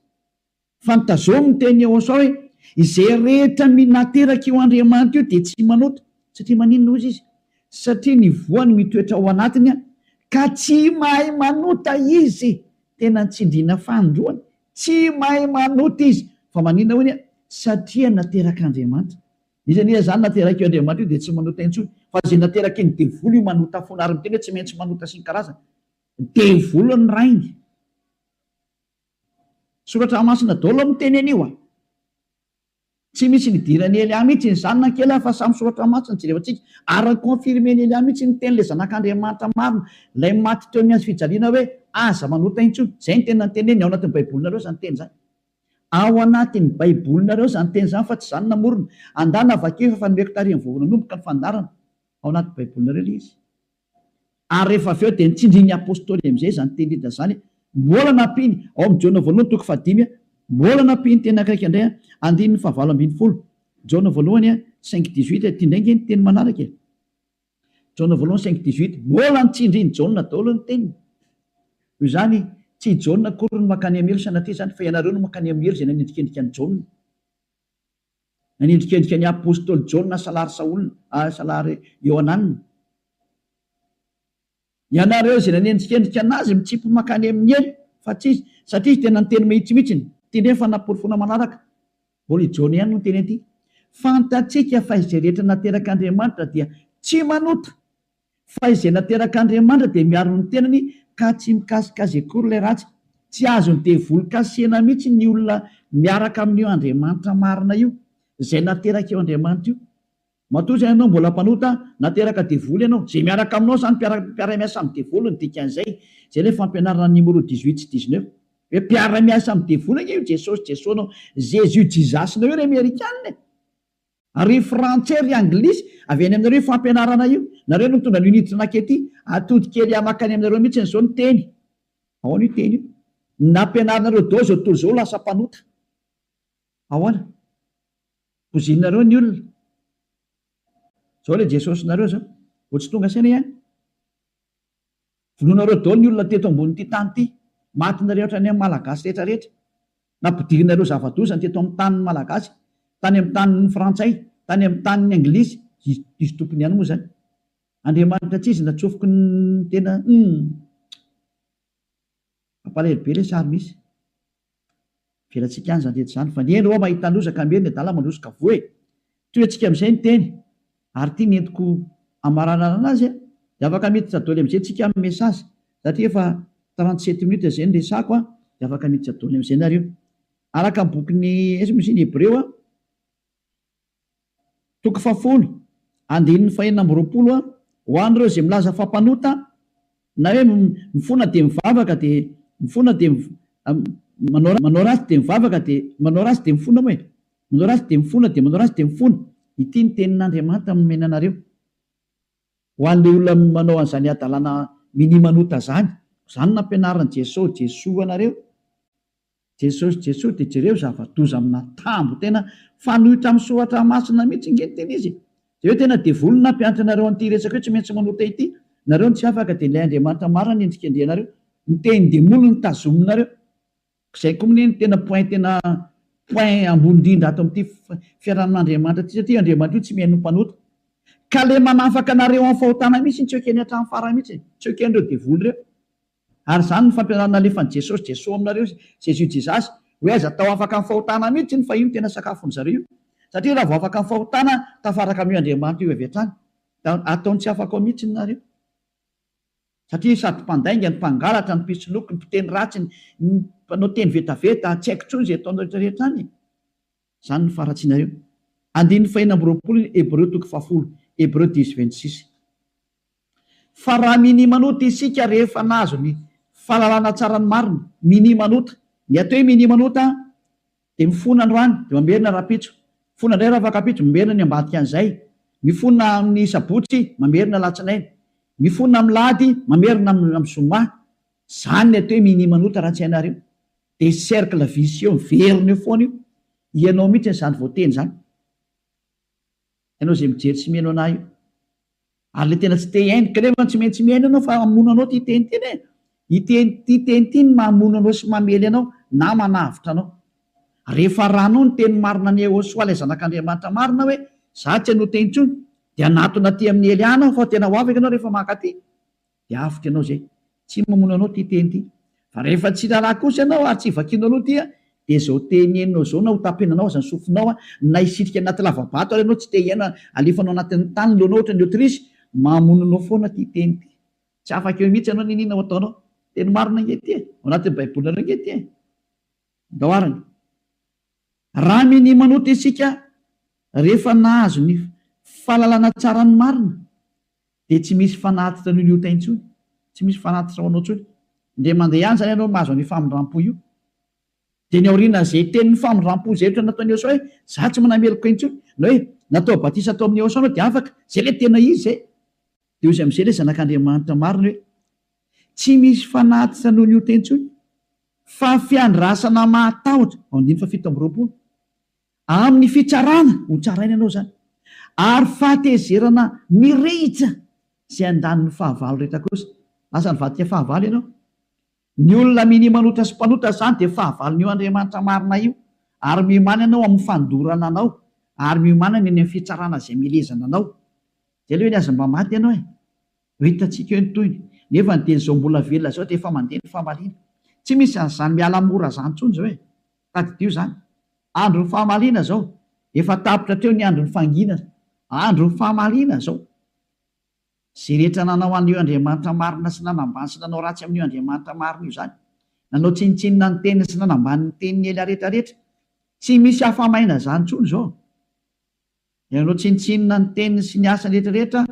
Fa nitazomy ny teny Jehosoa hoe izay rehetra nateraka io Andriamanitra io dia tsy manota. Satria maninona ozy izy? Satria ny voany mitoetra ao anatiny ka tsy mahay manota izy. Tena nitsindriana fandroany. Tsy mahay manota izy. Fa maninona hoy satria nateraka Andriamanitra. Izy zany nateraka io Andriamanitra io dia tsy manota intsony. Fa izay nateraka ny devoly io manota foana ary miteny hoe tsy maintsy manota sy ny karazana. Devoly ny rainy. Soratra masina daholo miteny anio tsy misy nidirany Elia mihitsy ny zanona kely fa samy soratra masina jerevantsika ary konfirmeny Elia mihitsy ny teny le zanak'Andriamanitra marina ilay maty teo amin'ny azy fijaliana hoe aza manota intsony. Zay ny tena teneny ao anatin'ny baibolinareo zany teny zany. Ao anatin'ny baibolinareo zany teny zany fa tsy zany namorona. Andana vakeo fa nomeko tarihan'ny voavonanomboka ny fandarana. Ao anatin'ny baibolinareo le izy. Ary rehefa avy eo dia nitsindrin'ny apôstôly amin'izay zany teny indrindra zany. Mbola nampiny ao amin'ny Jaona voalohany 5:5 mbola nampiny teny akaiky indray 9:9 Jaona voalohany 5:18 ty indray ny teny manaraka. Jaona voalohany 5:18 mbola nitsindrin'ny Jaona daholo ny teniny. Io zany tsy Jaona akory no makany amelo sanatria zany fa ianareo no makany amelo izay nanendrikendrika ny Jaona. Nanendrikendrika ny apôstôly Jaona salary Saolina salary Ioananina. Ianareo izay nanendrikendrika anazy mitsipy makany amin'ny elo fa tsy satria tena niteny mihitsimihitsiny. Ty ndray fa naporofona manaraka. Mbola Jaona ihany no teny aty. Fantatsika fa izay rehetra nateraka Andriamanitra dia tsy manota. Fa izay nateraka Andriamanitra dia miaro ny tenany ka tsy mikasikazy akory ilay ratsy. Tsy azo ny devoly kasihana mihitsy ny olona miaraka amin'io Andriamanitra marina io. Izay nateraka io Andriamanitra io. Matoa ianao mbola mpanota nateraka devoly ianao. Izay miaraka aminao zany mpiara-miasa amin'ny devoly ny dikan'izay. Izay ilay fampianarana numéro 18 sy 19. Hoe mpiara-miasa amin'ny devoly io Jesosy Jesosy Jésus Jesus-nao io ry Amerikanina. Ary frantsay ry anglisy avy any aminareo fampianarana io. Nareo no tonga niniditra nakety atody kely amakany aminareo mihitsy n'izao ny teny. Ahoana io teny io? Nampianaranareo dao zao tontolo zao lasa mpanota. Ahoana? Pozinareo ny olona. Zao ilay Jesosy nareo zao. Vao tsy tonga saina ihany. Vonoanareo dao ny olona teto ambony ity tany ity. Matinareo ohatran'ny amin'ny malagasy rehetra rehetra. nampidirina ireo zava-dosany teto amin'ny tanin'ny malagasy, tany amin'ny tanin'ny frantsay, tany amin'ny tanin'ny anglisy, izy tompony ihany moa zany. Andriamanitra tsy izy natsofoko ny tena ampalahelo be le sary misy. Velantsika any zany rehetra zany fa ny eny ao mahita lozaka meny adala mandrosika voe. Toy antsika amin'izay ny teny ary tia nentiko amaranana anazy dia afaka miditra daholo amin'izay tsika amin'ny mesazy satria efa 37 minutes izay ny resako dia afaka miditra daholo amin'izay nareo. Araka ny bokin'ny esy ny Hebreo toko 10 andininy 420 ho an'ireo izay milaza fampanota na hoe mifona dia mivavaka dia mifona dia manao ratsy dia mivavaka dia manao ratsy dia mifona moa e, manao ratsy dia mifona dia manao ratsy dia mifona. Ity ny tenin'Andriamanitra nomena anareo ho an'ilay olona manao an'izany adalana minimanota zany. Izany nampianaran'i Jesoa anareo. Jesosy dia jereo zava-doza amina tambo tena fanohitra amin'ny soratra masina mihitsy nge teny izy. Dia hoe tena devolona nampianatra anareo an'ity resaka hoe tsy maintsy manota ity. Nareo ny tsy afaka dia ilay Andriamanitra marina ny endrika andianareo. Ny teny demolony ny tazominareo. Izay koa ny tena point ambony indrindra ato amin'ity fiarahan'Andriamanitra ity satria Andriamanitra io tsy mihaino mpanota. Ka le manafaka anareo amin'ny fahotana mihitsy tsy ekeny hatramin'ny farany mihitsy, tsy eken'ireo devoly ireo. Ary izany ny fampianarana alefan'i Jesosy aminareo Jésus hoe aza tao afaka amin'ny fahotana mihitsy ny fa io tena sakafon'ny zareo. Satria raha vao afaka amin'ny fahotana tafaraka amin'io Andriamanitra io avy hatrany. Ataony tsy afaka ao mihitsy nareo. Satria sady mpandainga, ny mpangalatra, ny mpisoloky, ny mpiteny ratsy, ny mpanao teny vetaveta, tsy haiko intsony izay ataonao rehetrarehetra any. Izany ny faratsianareo. Andininy 420 Hebreo toko 10, Hebreo 10:26. Fa raha minimanota isika rehefa nahazo ny fahalalana tsara ny marina, minimanota. Ny atao hoe minimanota dia mifona androany dia mamerina rapitso, mifona indray ravakapitso, mamerina ny ambadika an'izay, mifona amin'ny sabotsy, mamerina latsinainy, mifona amin'ny lahady, mamerina amin'ny zoma. Izany ny atao hoe minimanota raha tsy hainareo. Dia cercle vicieux miverina eo foana io. Ianao mihitsy izany voateny izany. Ianao izay mijery sy mihaino anahy io. Ary le tena tsy te hiaino, kanefa tsy maintsy mihaino ianao fa mamono anao ty teny teny e. Ty teny ty ny mamono anao sy mamely anao na manavitra anao. Rehefa ranao ny teny marina ny Jehosoa ilay zanak'Andriamanitra marina hoe za tsy hanota intsony dia anatona ty amin'ny Eliana fa tena ho afaka ianao rehefa maka ty. Dia afaka ianao zay. Tsy mamono anao ty teny ty. Fa rehefa tsy lalà kosa ianao ary tsy vakianao aloha ty dia izao teny henonao izao na ho tapenanao aza ny sofinao na hisitrika anaty lavabato ary ianao tsy te hiaina alefanao anatin'ny tany loanao ohatra ny Aotrisy, mamono anao foana ty teny ty. Tsy afaka eo mihitsy ianao ninina ho ataonao. Teny marina nge ty ao anatin'ny baibolina nge ty daoarany. Raha minimanota isika rehefa nahazo ny fahalalana tsara ny marina dia tsy misy fanatitra noho ny ota intsony, tsy misy fanatitra ho anao intsony. Ndray mandeha ihany zany ianao mahazo ny famindram-po io. Dia ny aoriana izay tenin'ny famindram-po izay ohatra nataon'ny Jehosoa hoe za tsy manameloko intsony, na hoe natao batisa atao amin'ny Jehosoa dia afaka, zay le tena izy zay. Dia izy amin'izay le zanak'Andriamanitra marina hoe tsy misy fanatitra noho ny ota intsony fa fiandrasana mahatahotra, ao andiny fa 7:20, amin'ny fitsarana ho tsaraina ianao zany, ary fahatezerana mirehitra izay andaniny fahavalo rehetra kosa. Lasa nivadika fahavalo ianao. Ny olona minimanota sy mpanota zany dia fahavalon'io Andriamanitra marina io, ary miomana ianao amin'ny fandorana anao, ary miomana ny amin'ny fitsarana izay milezana anao. Zay le hoe niaza mba maty ianao e. Ho hitantsika eo ny toyny. Nefa ny teny izao mbola velona zao dia efa mandeha ny fahamaliana. Tsy misy an'izany miala mora zany intsony zao e. Tadidio zany. Andro ny fahamaliana zao. Efa tapitra teo ny andro ny fanginana. Andro ny fahamaliana zao. Zay rehetra nanao an'io Andriamanitra marina sy nanambany sy nanao ratsy amin'io Andriamanitra marina io zany. Nanao tsinitsinina ny teniny sy nanambany ny teniny ela rehetrarehetra. Tsy misy hafamaina zany intsony zao. Nanao tsinitsinina ny teniny sy ny asany rehetrarehetra,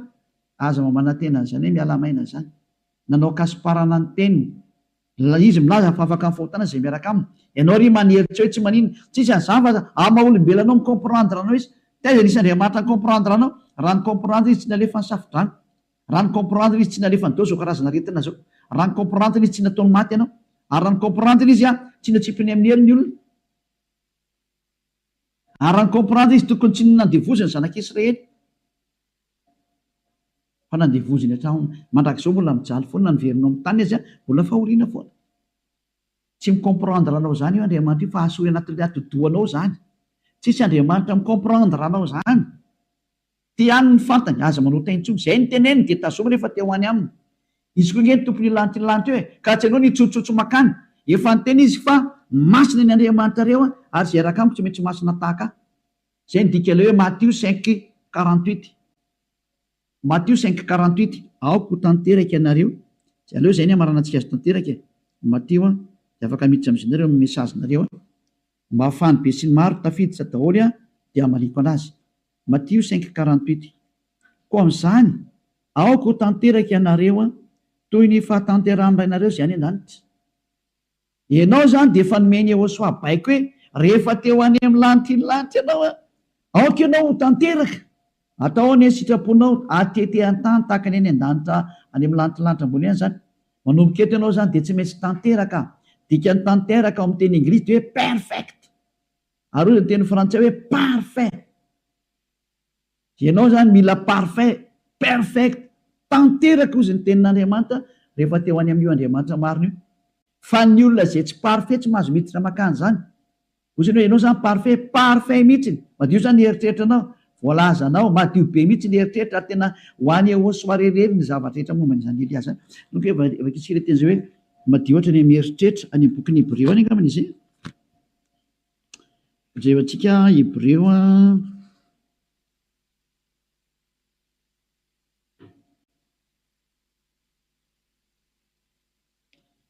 aza mamana tena zany hoe miala maina zany. Nanao kasiparana ny teniny. Izy milaza fa afaka amin'ny fahotana izay miaraka aminy. Ianao ry maneritra hoe tsy manino, tsisy an'izany fa ama olombelonao mikomprendre anao izy. Taiza nisy Andriamanitra mikomprendre anao? Raha ny komprendre izy tsy nalefa ny safidrano. Raha ny komprendre izy tsy nalefa ny dao zao karazana retina zao. Raha ny komprendre izy tsy nataony maty ianao. Ary raha ny komprendre izy tsy natsipiny amin'ny helo ny olona. Ary raha ny komprendre izy tokony tsy nandevoziny zanak'Israely. Fa nandevoziny hatrany mandrakizao mbola mijaly foana na niverinao amin'ny tany izy mbola fahoriana foana. tsy micomprendre anao zany io Andriamanitra io fa asory anatin'ilay atodoanao zany. Tsisy Andriamanitra micomprendre anao zany. Ty ihany ny fantany aza manota intsony zay niteneny dia tazoma rehefa teo any aminy. Izy koa ny tompony lanitra lanitra eo ka tsy anao nitsotsotso makany. Efa niteny izy fa masina ny Andriamanitra reo ary zay raka amiko tsy maintsy masina tahaka. Zay ny dika ilay hoe Matthieu 5:48. Matthieu 5:48. Aoko tanteraka ianareo. Aleo zay ny amaranantsika azy tanteraka. Matthieu dia afaka miditra amin'izy nareo mesazinareo mba hafany be sy ny maro tafiditra daholo dia amaliko anazy. Matthieu 5:48. Koa amin'izany aoko tanteraka ianareo toy ny fahatanteran'irainareo zay any an-danitra. Ianao zany dia efa nomeny Yehosoa baiko hoe rehefa teo any amin'ny lanitra iny lanitra ianao aoka ianao tanteraka. Atao ny sitraponao atete an-tany tahaka ny any an-danitra any amin'ny lanitra lanitra ambony any zany. Manomboka eto ianao zany dia tsy maintsy tanteraka. Dikany tanteraka ao amin'ny teny Anglisy dia hoe perfect. Ary ny teny frantsay hoe parfait. Ianao zany mila parfait, perfect, tanteraka ozy ny tenin'Andriamanitra rehefa teo any amin'io Andriamanitra marina io. Fa ny olona zay tsy parfait tsy mahazo miditra makany zany. Ozy hoe ianao zany parfait mihitsy. Madio zany eritreritranao, voalazanao, madio be mihitsy ny eritreritra tena ho any Yehosoa reherery ny zavatra rehetra momba izany Elia zany. Donc efa kitsika teny zay hoe madio ohatra ny mieritreritra any amin'ny bokin'ny Hébreo any angambany izy. Jevantsika Hébreo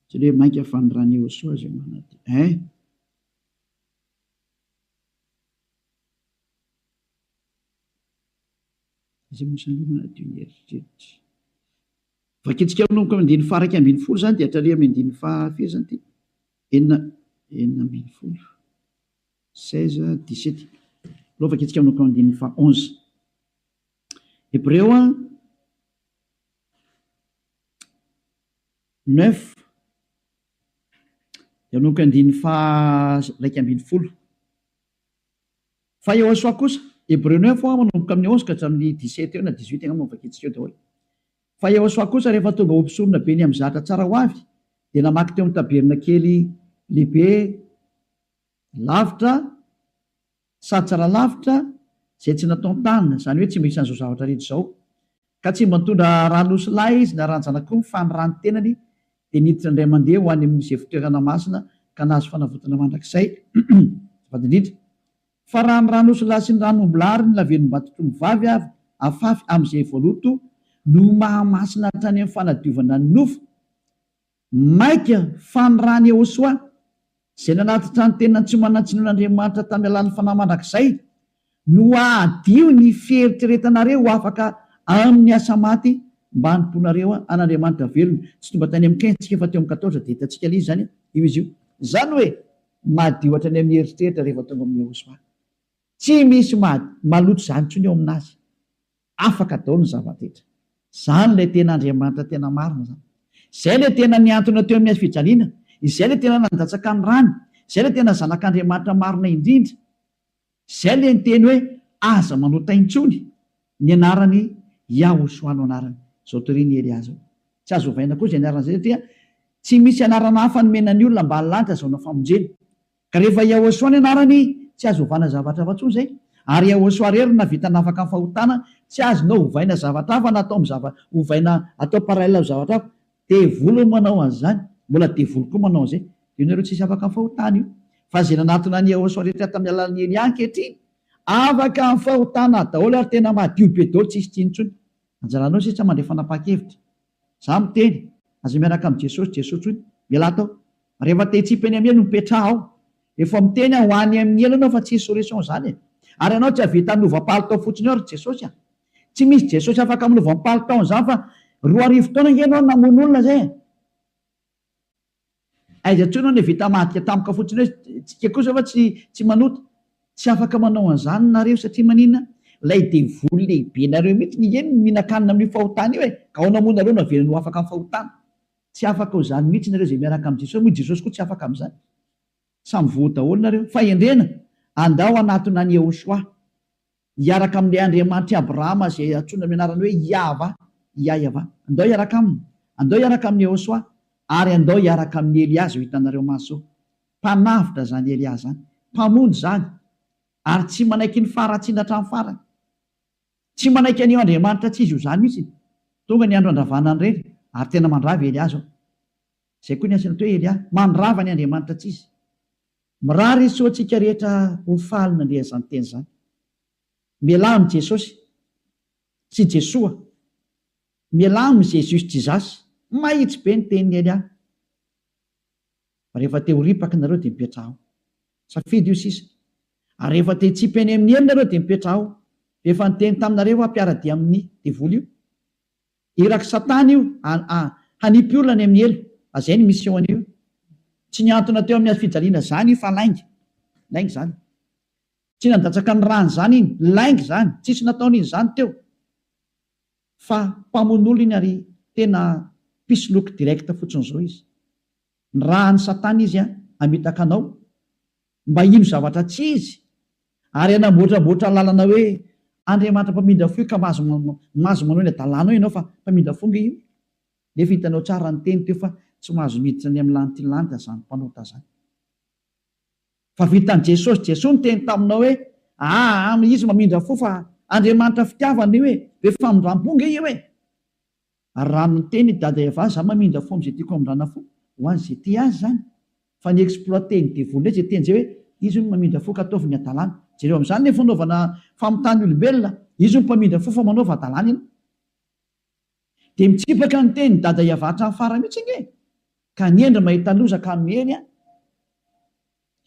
tsy hoe mainka fanirany Yehosoa zay manady. Izay misy manadio ny eritreritra. Vakitsika manomboka amin'ny andiny faraka ambin'ny folo zany dia hatrary amin'ny andiny fahafiry zany ty. Enina ambin'ny folo. 16-17. Aloha vakitsika manomboka amin'ny andiny faha 11. Hébreo 9. Dia manomboka andiny faha raika ambin'ny folo. Fa Yehosoa kosa Hébreu 9 manomboka amin'ny 11 ka hatramin'ny 17 eo na 18 eo moa vakitsika eo daholo. Fa Yehosoa kosa rehefa tonga ompisorona be ny amin'ny zatra tsara ho avy dia namaky teo amin'ny taberna kely lehibe lavitra sady tsara lavitra zay tsy natao tanina, zany hoe tsy misy an'izao zavatra rehetra izao. Ka tsy mba nitondra ranosy lahy izy na ranjan'akoho fa ny rano tenany dia niditra indray mandeha ho any amin'izay fitoerana masina ka nahazo fanavotana mandrakizay. Vadindrindra fa raha ny ranosy lahy sy ny ranombolary ny lavenim-batotrony vavy avy afafy amin'izay voaloto no mahamasina hatrany amin'ny fanadiovana ny nofo maika fa ny rany Yehosoa zay nanatitra ny tena tsy manantsinon'Andriamanitra tamin'ny alalan'ny fanahy mandrakizay no adio ny fieritreretanareo ho afaka amin'ny asa maty mba hanimponareo an'Andriamanitra velona. Tsy tomba tany amin'ny 15 fa teo amin'ny 14 dia hitantsika ilay zany io izy io. Zany hoe madio hatrany amin'ny eritreritra rehefa tonga amin'ny Yehosoa. Tsy misy maloto zany intsony eo aminazy. Afaka daholo ny zava-detra. Zany ilay tena Andriamanitra tena marina zany. Izay ilay tena niantona teo amin'ny fijaliana. Izay ilay tena nandatsaka ny rano. Izay ilay tena zanak'Andriamanitra marina indrindra. Izay ilay teny hoe aza manota intsony ny anarany Yehosoa no anarany. Zao toriny Elia zao. Tsy azo ovaina koa izay anarana izay satria tsy misy anarana hafa nomenan'ny olona mba halanitra zao na famonjena. Ka rehefa Yehosoa ny anarany tsy azo ovana zavatra hafa intsony zay. Ary Yehosoa rery na vita nafaka amin'ny fahotana tsy azonao ovaina zavatra hafa na atao ovaina atao parallela zavatra hafa. Devoly manao an'izany, mbola devoly koa manao an'izay. Io nareo tsisy afaka amin'ny fahotana io. Fa zay nanatona ny Yehosoa rehetra tamin'ny alalan'ny Elia ankehitriny afaka amin'ny fahotana daholo ary tena madio be daholo tsisy tsinontsony. Anjaranao sisa mandray fanapa-kevitra. Za miteny aza miaraka amin'ny Jesosy Jesosy miala atao. Rehefa te hitsipany amin'ny elo mipetraha ao. Efa miteny ho any amin'ny elo anao fa tsy solution zany. Ary anao tsy havita hanova-palitao fotsiny ao Jesosy. Tsy misy Jesosy afaka manova-palitao zany fa 2 taona ianao namono olona zay. Aiza intsony ny vita madika tampoka fotsiny hoe tsika kosa fa tsy manota. Tsy afaka manao an'izany nareo satria maninona? Lay devoly lehibe nareo mihitsy ny eny mihinan-kanina amin'ny fahotana io ka ao namono nareo navelany ho afaka amin'ny fahotana. Tsy afaka ho zany mihitsy nareo zay miaraka amin'ny Jesosy. Moa Jesosy koa tsy afaka amin'izany. Samy voa daholo nareo. Fa endrena andao anatona ny Yehosoa hiaraka amin'ilay Andriamanitra Abrahama zay antsoina amin'ny anarany hoe Yahva. Andao hiaraka aminy. Andao hiaraka amin'ny Yehosoa ary andao hiaraka amin'ny Eliazy ho hitanareo maso mpanavitra zany Eliazy zany, mpamonjy zany, ary tsy manaiky ny faratsiana hatramin'ny farany, tsy manaiky an'io Andriamanitra tsy izy io zany mihitsy. Tonga ny andro andravana ny reny ary tena mandravy Eliazy ao. Zay koa ny asany atao hoe Eliazy, mandrava ny Andriamanitra tsy izy. Mirary izy soantsika rehetra ho falina ndre zany teny zany. Mialamy Jesosy sy Jesoa, mialamy Jesus Jizasy, mahitsy be ny tenin'ny Eliazy. Rehefa te ho ripaka nareo dia mipetraha ao, safidy io sisa. Ary rehefa te hitsipy eny amin'ny elo nareo dia mipetraha ao. Rehefa niteny taminareo ampiara-dia amin'ny devoly io, iraky Satana io hanipy olona ny amin'ny elo, azay ny misy eo an'io. Tsy niantona teo amin'ny fijaliana zany io fa lainga zany. Tsy nandatsaka ny rany zany iny, lainga zany, tsisy nataon'iny zany teo. Fa mpamono iny ary tena pisoloky direkta fotsiny zao izy. Ny rahan'ny Satana izy amitaka anao mba ino zavatra tsy izy, ary anamboatraboatra lalana hoe Andriamanitra mpamindra fo ka mazo manao ny adalànao ianao fa mpamindra fonga io. Nefa hitanao tsara ny teny teo fa tsy mahazo miditra ny amin'ny lanitra lanitra zany mpanota zany. Fa vitan'i Jesosy ny teny taminao hoe izy mamindra fo fa Andriamanitra fitiavana io hoe famindram-ponga io hoe. Ary raha ny teny dada Eva za mamindra fo am'izay tiako amindrana fo ho an'izay ty azy zany. Fa ny exploité ny devoly zay teny zay hoe izy no mamindra fo ka ataovy ny adalàna. Jereo amin'izany ny fanaovana famotany olombelona, izy no mpamindra fo fa manaova adalàna ina. Dia mitsipaka ny teny dada Eva hatramin'ny farany mihitsy nge, ka niendra mahita loza ka miheny a.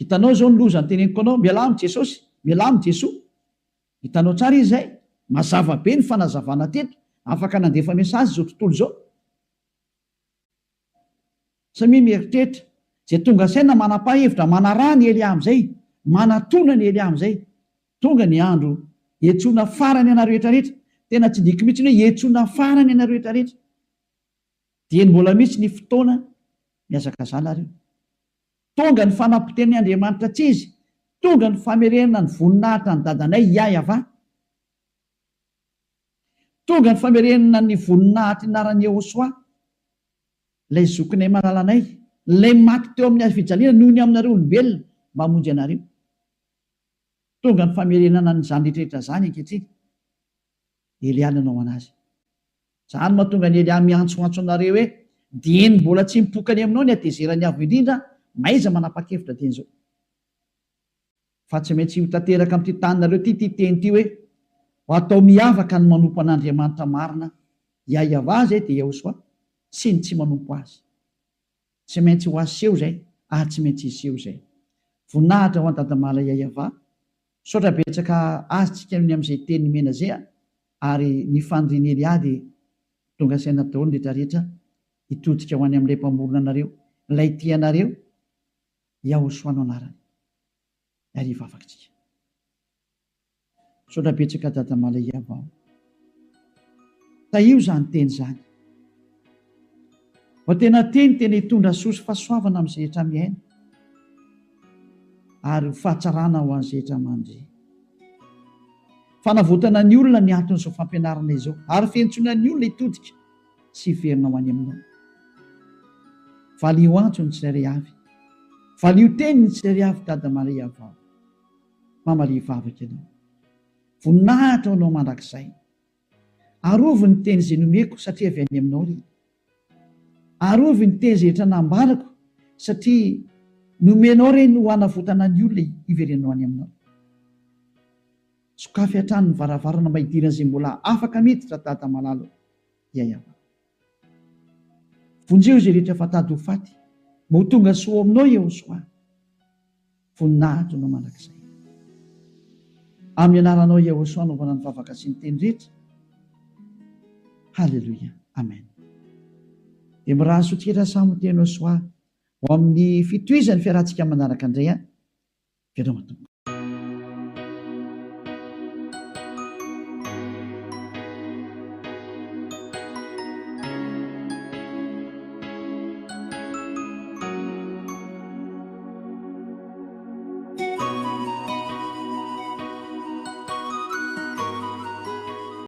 Hitanao zao ny loza ny teneniko anao, mialamy Jesosy, mialamy Jesoa. Hitanao tsara izy zay, mazava be ny fanazavana teto, afaka nandefa mesazy zao tontolo zao. Samy mieritreritra zay tonga saina manapa-hevitra, manarà ny Elia amin'izay, manatona ny Elia amin'izay. Tonga ny andro hiantsoana farany ana rehetra rehetra. Tena tsy diky mihitsy hoe hiantsoana farany ana rehetra rehetra. Dia mbola mihitsy ny fotoana miazaka zana reo. Tonga ny fanapiten'ny Andriamanitra tsy izy, tonga ny famerenana ny voninahitra ny dadanay Yahva. Tonga ny famerenana ny voninahitra inaran'ny Yehosoa, ilay zokinay malalanay, ilay maty teo amin'ny fijaliana noho ny aminareo olombelona mba hamonjy anareo. Tonga ny famerenana ny zany rehetrarehetra zany ankehitriny. Elia nanao anazy. Zany mahatonga ny Elia miantsoantso anareo hoe dieny mbola tsy mipokany aminao ny atezerany avo indrindra, maiza manapa-kevitra teny zao. Fa tsy maintsy ho tanteraka amin'ity taninareo ty teny ty hoe ho atao miavaka ny manompo an'Andriamanitra marina, Yahva zay dia Yehosoa, sy ny tsy manompo azy. Tsy maintsy ho aseho zay, ary tsy maintsy iseho zay. Voninahitra ho an-dadamala Yahva, saotra betsaka azytsika ny amin'izay teny mena zay, ary ny fandriany Elia dia tonga saina daholo ny rehetrarehetra hitodika ho any amin'ilay mpamorona anareo, ilay tianareo, Yehosoa no anarany. Ariva afakitsika. Saotra betsaka dadamala Yahva. Taio zany teny zany. Fa tena tena hitondra soa sy fahasoavana amin'izay rehetra miaina, ary ho fahatsarana ho an'izay rehetra mandry. Fanavotana ny olona ny anton'izao fampianarana izao, ary fiantsoana ny olona hitodika sy hiverina ho any aminao. Valio antso ny tsirairay avy, valio teny ny tsirairay avy dadamala Yahva. Mamalia vavaka ianao, voninahitra anao mandrakizay, arovy ny teny izay nomeko satria avy any aminao ry. Arovy ny teny izay rehetra nambarako satria nomenao reny ho hanavotana ny olona hiverenao any aminao. Sokafy hatrany ny varavarana mba hidirana izay mbola afaka miditra dada malalo Yahva. Vonjeo izay rehetra fatady ho faty, mba ho tonga soa aminao Yehosoa. Voninahitra anao mandrakizay. Amin'ny anaranao Yehosoa anaovana ny vavaka sy ny teny rehetra. Halleluia. Amen. Dia miraha sotrira samy teny Yehosoa ho amin'ny fitohizan'ny fiarantsika manaraka indray. Vedao matomboka.